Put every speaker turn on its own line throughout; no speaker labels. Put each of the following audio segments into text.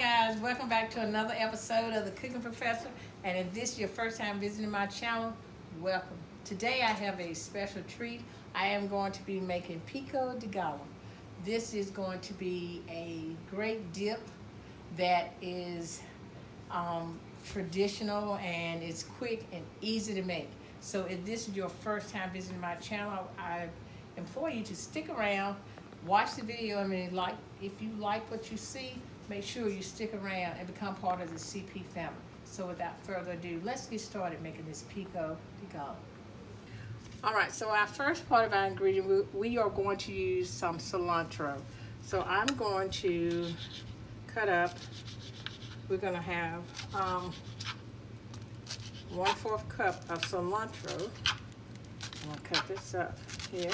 guys, welcome back to another episode of The Cooking Professor. And if this is your first time visiting my channel, welcome. Today I have a special treat. I am going to be making pico de gallo. This is going to be a great dip that is traditional, and it's quick and easy to make. So if this is your first time visiting my channel, I implore you to stick around, watch the video. If you like what you see, make sure you stick around and become part of the CP family. So without further ado, let's get started making this pico de gallo. All right, so our first part of our ingredient, we are going to use some cilantro. So I'm going to cut up, we're gonna have 1/4 cup of cilantro. I'm gonna cut this up here.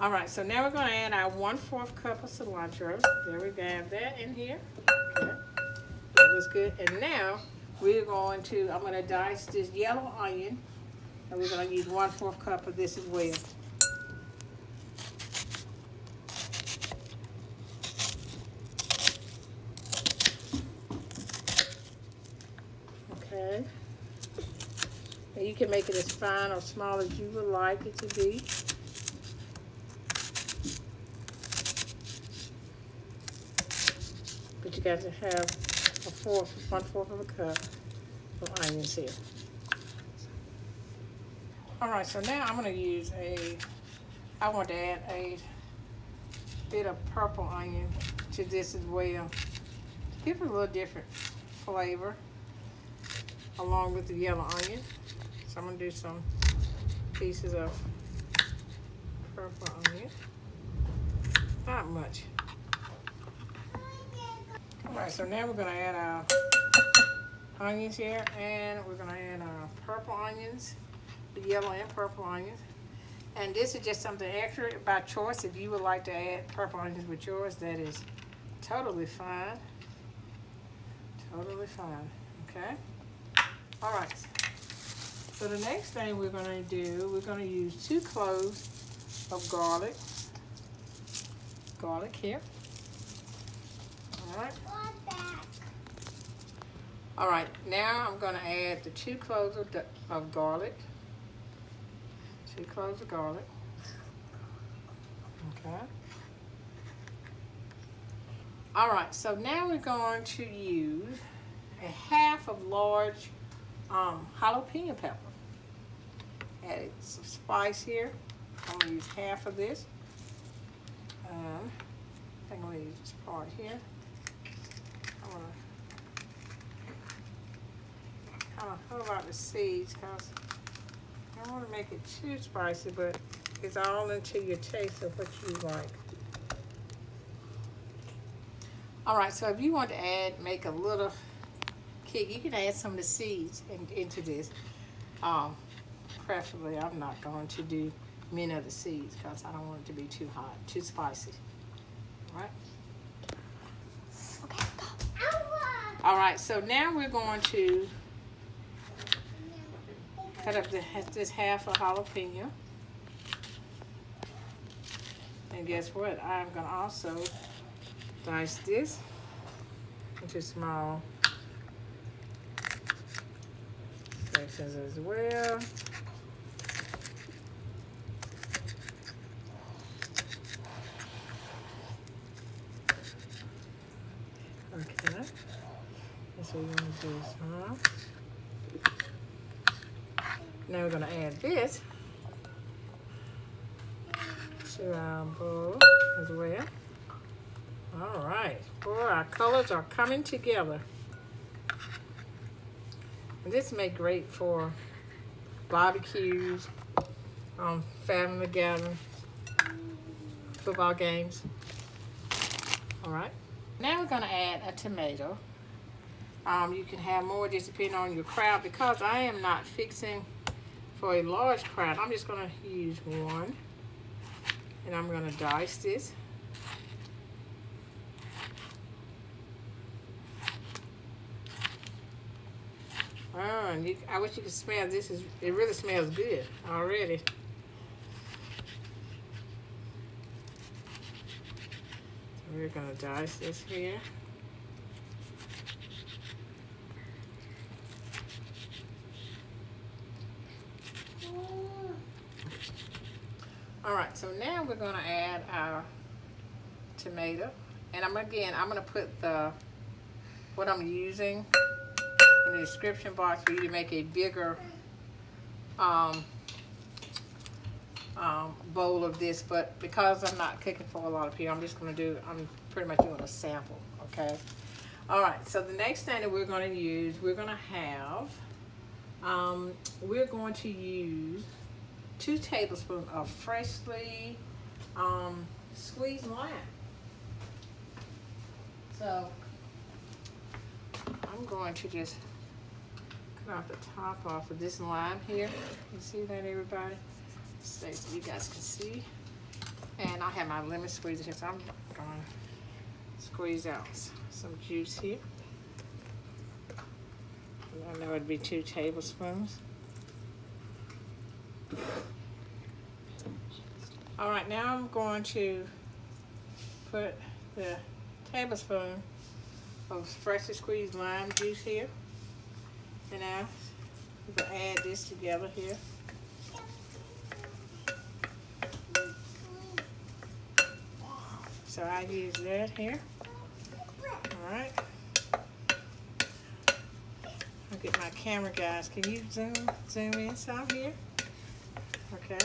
All right, so now we're going to add our 1/4 cup of cilantro. There we go, have that in here. Okay, that looks good. And now I'm going to dice this yellow onion, and we're going to use 1/4 cup of this as well. Okay, and you can make it as fine or small as you would like it to be. But you got to have 1/4 of a cup of onions here. All right, so now I'm going to use I want to add a bit of purple onion to this as well. Give it a little different flavor along with the yellow onion. So I'm going to do some pieces of purple onion. Not much. Alright, so now we're going to add our onions here, and we're going to add our purple onions, the yellow and purple onions. And this is just something extra by choice. If you would like to add purple onions with yours, that is totally fine. Totally fine, okay? Alright, so the next thing we're going to do, we're going to use 2 cloves of garlic. Garlic here. Alright. Alright, now I'm going to add the 2 cloves of garlic. 2 cloves of garlic. Okay. Alright, so now we're going to use a half of large jalapeno pepper. Added some spice here. I'm going to use half of this. I'm going to use this part here. I'm going to kind of hold out the seeds because I don't want to make it too spicy, but it's all into your taste of what you like. Alright, so if you want to make a little kick, you can add some of the seeds into this. Preferably, I'm not going to do many of the seeds because I don't want it to be too hot, too spicy. Alright?
Okay, go.
Alright, so now we're going to cut up this half a jalapeno. And guess what? I'm going to also dice this into small sections as well. Okay, that's what we're going to do. Now we're going to add this to our bowl as well. All right, boy, our colors are coming together. And this make great for barbecues, family gatherings, football games. All right. Now we're going to add a tomato. You can have more just depending on your crowd. Because I am not fixing for a large crowd, I'm just going to use one. And I'm going to dice this. I wish you could smell this. It really smells good already. So we're gonna dice this here. All right, so now we're gonna add our tomato, and I'm gonna put what I'm using in the description box for you to make a bigger bowl of this, but because I'm not cooking for a lot of people, I'm pretty much doing a sample, okay? All right, so the next thing that we're gonna use, we're going to use 2 tablespoons of freshly squeezed lime. So I'm going to just cut off the top off of this lime here. You see that, everybody? So you guys can see. And I have my lemon squeezer here, so I'm going to squeeze out some juice here. I know it'd be 2 tablespoons. All right, now I'm going to put the tablespoon of freshly squeezed lime juice here. And now we're going to add this together here. So I use that here. All right. I'll get my camera, guys. Can you zoom in some here? Okay.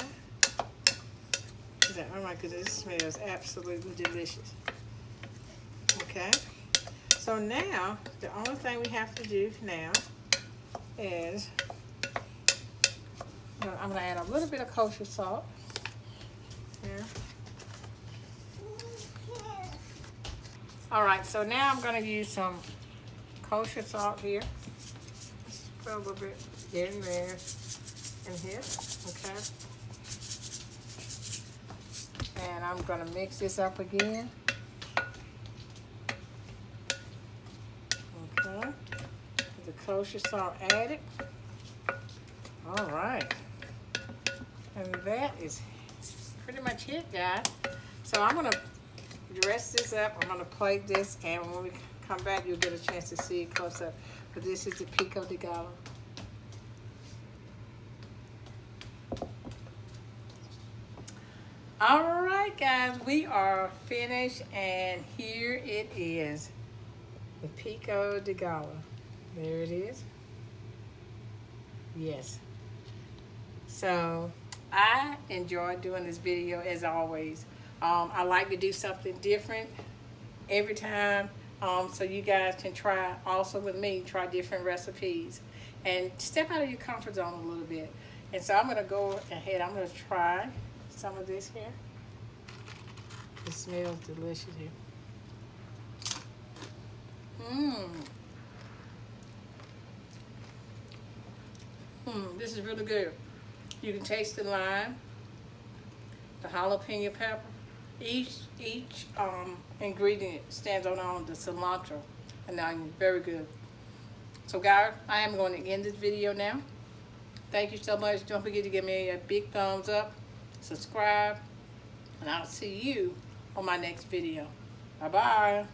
Oh my goodness, this smells absolutely delicious. Okay. So now, the only thing we have to do now is, I'm going to add a little bit of kosher salt here. All right, so now I'm going to use some kosher salt here. Just put a little bit in there and here, okay? And I'm going to mix this up again. Okay, the kosher salt added. All right, and that is pretty much it, guys. So I'm going to dress this up. I'm going to plate this, and when we come back, you'll get a chance to see it close up. But this is the pico de gallo. All right, guys, we are finished, and here it is, the pico de gallo. There it is. Yes. So I enjoy doing this video as always. I like to do something different every time, so you guys can try also with me, try different recipes and step out of your comfort zone a little bit. And so I'm gonna go ahead, I'm gonna try some of this here. It smells delicious here. This is really good. You can taste the lime, the jalapeno pepper. Each ingredient stands on the cilantro, and I'm very good. So guys, I am going to end this video now. Thank you so much. Don't forget to give me a big thumbs up, subscribe, and I'll see you on my next video. Bye-bye.